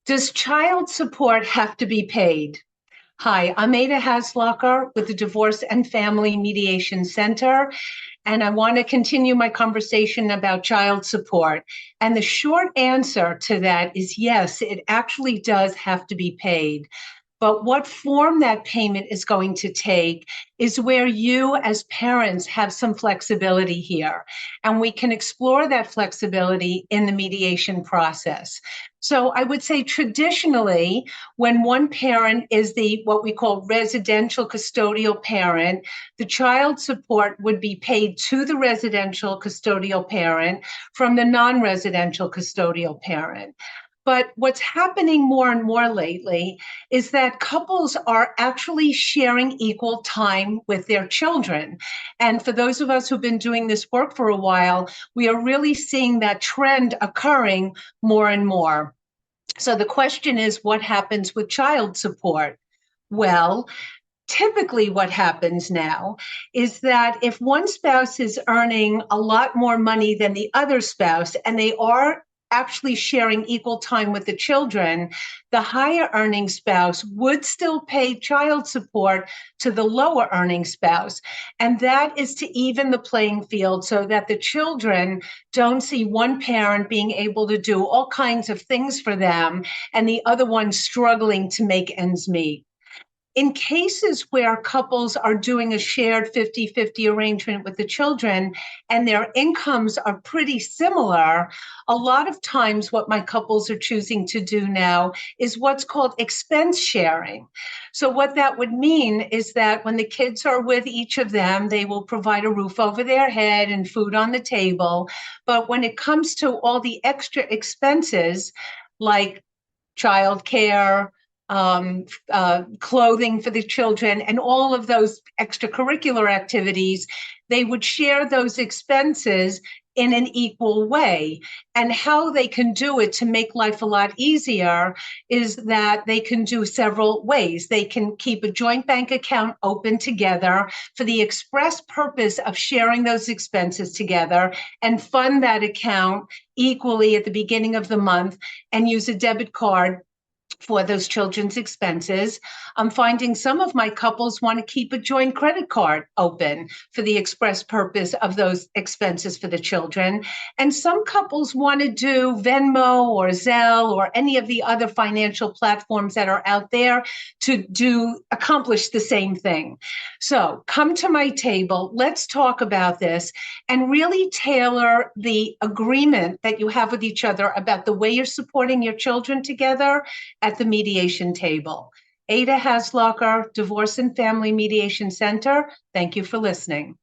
Does child support have to be paid? Hi, I'm Ada Haslocker with the Divorce and Family Mediation Center, and I want to continue my conversation about child support. And the short answer to that is yes, it actually does have to be paid. But what form that payment is going to take is where you, as parents, have some flexibility here. And we can explore that flexibility in the mediation process. So I would say traditionally, when one parent is the what we call residential custodial parent, the child support would be paid to the residential custodial parent from the non-residential custodial parent. But what's happening more and more lately is that couples are actually sharing equal time with their children. And for those of us who've been doing this work for a while, we are really seeing that trend occurring more and more. So the question is, what happens with child support? Well, typically what happens now is that if one spouse is earning a lot more money than the other spouse, and they are actually sharing equal time with the children, the higher earning spouse would still pay child support to the lower earning spouse. And that is to even the playing field so that the children don't see one parent being able to do all kinds of things for them and the other one struggling to make ends meet. In cases where couples are doing a shared 50-50 arrangement with the children and their incomes are pretty similar, a lot of times what my couples are choosing to do now is what's called expense sharing. So what that would mean is that when the kids are with each of them, they will provide a roof over their head and food on the table. But when it comes to all the extra expenses like childcare, clothing for the children, and all of those extracurricular activities, they would share those expenses in an equal way. And how they can do it to make life a lot easier is that they can do several ways. They can keep a joint bank account open together for the express purpose of sharing those expenses together and fund that account equally at the beginning of the month and use a debit card for those children's expenses. I'm finding some of my couples want to keep a joint credit card open for the express purpose of those expenses for the children. And some couples want to do Venmo or Zelle or any of the other financial platforms that are out there to accomplish the same thing. So come to my table, let's talk about this and really tailor the agreement that you have with each other about the way you're supporting your children together at the mediation table. Ada Haslocker, Divorce and Family Mediation Center. Thank you for listening.